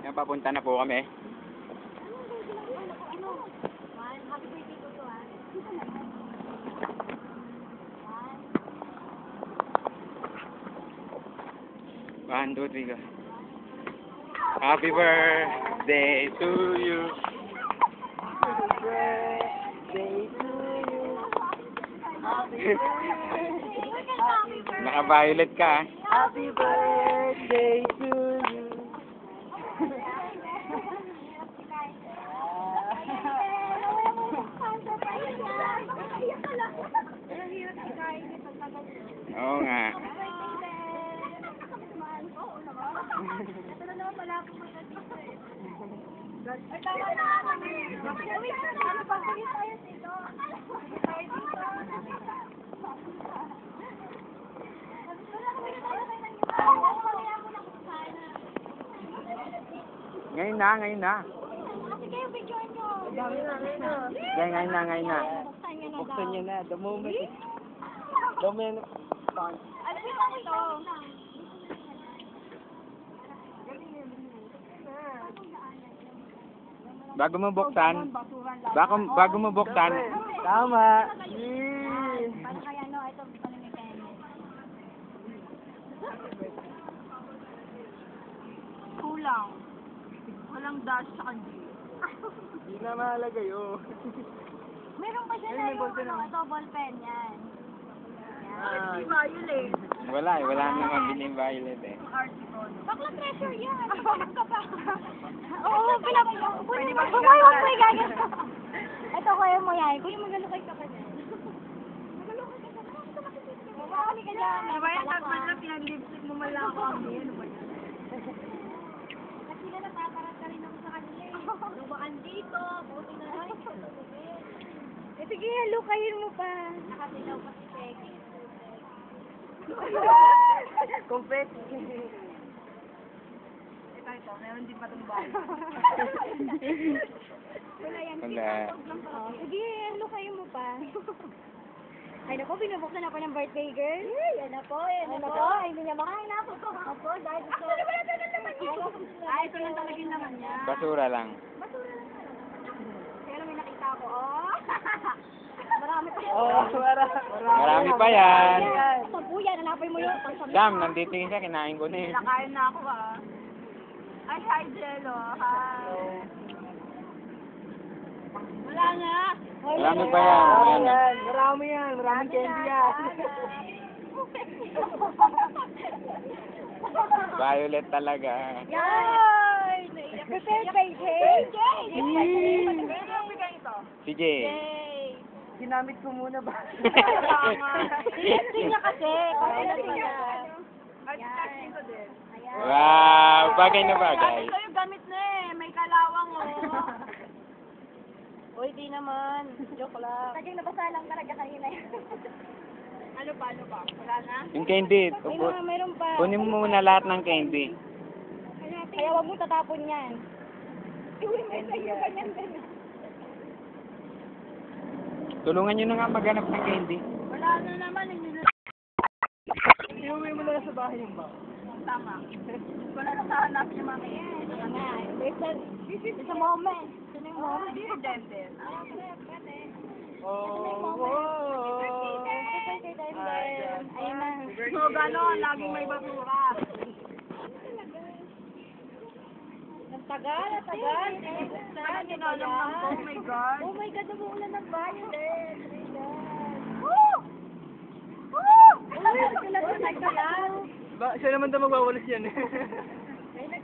Yan, papunta na po kami. One, two, three, go. Happy birthday to you. Happy birthday to you. Happy birthday. Naka-violet ka, ah. Happy birthday to you. Oo nga. Ito na naman pala ako magkatito eh. Ay, tama na kami. Ano pa? Sige tayo dito. Sige tayo dito. Ngayon na, ngayon na. Sige, yung picture nyo. Ngayon na. Buksan niya na. The moment. The moment. Ano dito ito? Bago mo buksan. Bago mo buksan. Tama. Paano kaya no? Ito, paano ni Kenny? Kulang. Walang dash sa kanji. Hindi na mahalaga yun. Meron pa siya na yung double pen yan. Ah. Violet. Wala eh. Wala na mabiling violet eh. Bakla treasure yan. Bakit ka pa? Oo, pwede ba? Huwag mo gagan. Ito, kaya mo yan. Kuya, magalukay ka pa dyan. Magalukay ka pa dyan. Magalukay ka dyan. Ano ba yan? Tagman na pinag-lipstick mo mala ako ang ano ba yan? Kasi na natatarat ka rin ako sa kanila eh. Lumaan dito. Buti na lang. Eh, sige, halukayin mo pa. Nakasilaw pa si Peggy. Confetti. Ito, meron din pa itong bahay. Wala yan. Wala. Sige, halukayin mo pa. Ay, naku, binubuksan ako ng birthday girl. Yan na po, yan na po. Ay, hindi niya makain ako. Opo, dahil ito. Ano ba natin ang naman niya? Ay, ito lang talaga yung naman niya. Basura lang. Basura lang. Kaya may nakita ako, oh. Marami pa. Oh, Marami pa yan. Sampu yan, hanapin mo yun. Sam, nandito yung isa. Kinain ko na eh. Nakain na ako, ah. Ay, hi, Jello. Hi. Wala nga. Marami pa yan. Ayan. Marami yan. Maraming candy yan. Violet talaga. Yay! Prepare kay Jay. Si Jay. Yay! Ginamit ko muna ba? Testing niya kasi. Testing niya. Testing ko din. Wow, bagay na bagay. Ito yung gamit na eh. May kalawang oh. Uy, di naman. Joke lang. Sadyang nabasa lang talaga kanina yun. Ano pa? Wala na? Yung candy. Mayroon pa. Kunin mo muna lahat ng candy. Kaya wag mo tatapon yan. Tulungan nyo na nga maghanap ng candy. Wala na naman. Iuwi mo na sa bahay yung ba? Tama. Wala na sa hanap yung mga yan. This is a moment. Ito na yung moment. This is Denden. Ayun na. So, gano'n, laging may basura. Ang tagal. Saan ginalang ng oh my God. Oh my God, nabuulan ng violet. Woo! Woo! Siya naman daw magwawalis yan eh.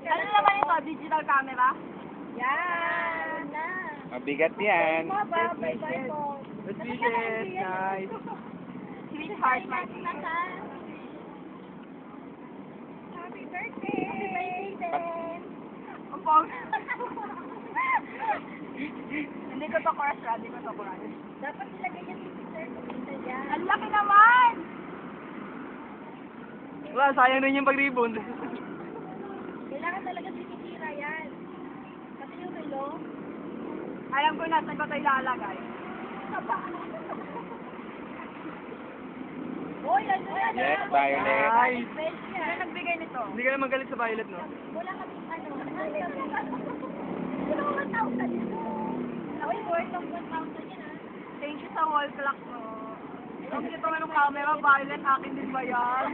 Ano naman ito? Digital camera? Yan! Mabigat yan. Let's see it, guys. Sweetheart, Martin. Happy birthday! Ang pong. Hindi ko to crush. Dapat ilagay niya si Peter. Ang laki naman! Wala, sayang rin yung pag-ribbon. Kailangan talaga sinisira yan. Kasi yung relo, alam ko na saan ko ito ilalagay. Yes, Violet. Ay. Sino nagbigay nito? Hindi ka naman galit sa Violet, no? Wala kami, ano, Sino 1,000? Ako yung worth of 1,000 yun, ah. Thank you sa wall clock mo. Ang kita ng camera, Violet, akin din ba yan?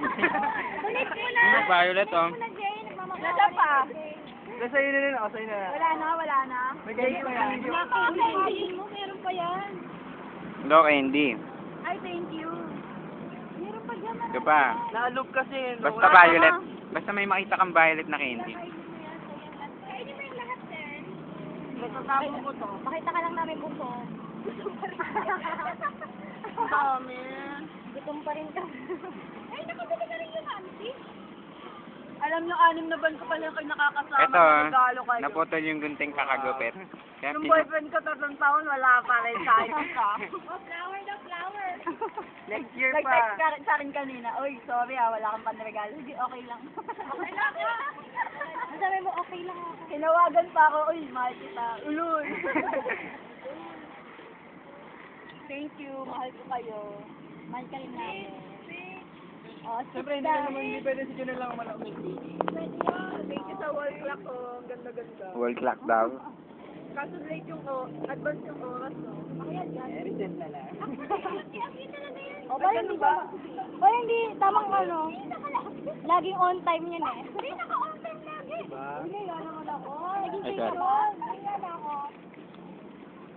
Donate mo na. Ano, Violet, oh. Donate mo na, Jay. Nagmamakaawa Nasaan pa? Kasi sa'yo na rin ako, sa'yo na. Wala na. May galit pa yan. Nakakain mo, meron pa yan. Hello, Candy. Ay, thank you. Meron pa dyan, Ito pa. Naalog kasi. no? Basta Violet. Basta may makita kang Violet na candy. Kainin mo yung lahat, Sen. Natatago ko to. Pakita ka lang namin buko. Gutom pa rin. Ang dami. Gutom pa rin ka. Ay, nakabili ka rin yung auntie. Alam niyo, 6 na buwan ko pala kayo nakakasama. Ito, Regalo kayo. naputol yung gunting kakagupit. Kaya Yung boyfriend ko 3 taon, wala pa rin sa akin ka. Oh, flower the flower. Next year Nag-text pa. ka sa akin kanina, uy, sorry wala kang panregalo. Hindi, okay lang. Okay lang ka. Sabi mo, okay lang ako. Tinawagan pa ako, uy, mahal kita. Uloy. Thank you, mahal ko kayo. Mahal ka rin namin. Oh, Siyempre, hindi ka naman, hindi pwede si Junel lang malaki. Thank you sa wall clock ko. Ang ganda-ganda. Wall clock daw. Kaso late yung advance yung oras, no? Recent na lang. O, parang hindi ba? Parang hindi, tamang ano. Laging on time yan eh. Hindi, naka-on time lagi. Diba? Hinaya naman ako. Naging Ay, safe sir. ako. Hinaya na ako.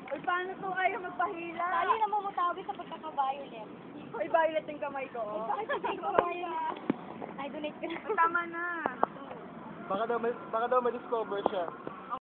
Uy, paano to ayaw magpahila? Tali na mamutawi sa pagkaka-violet. Uy, violet yung kamay ko. Ay, Oh. bakit sa take ko Ay, donate ka na. Tama na. Baka daw ma-discover siya.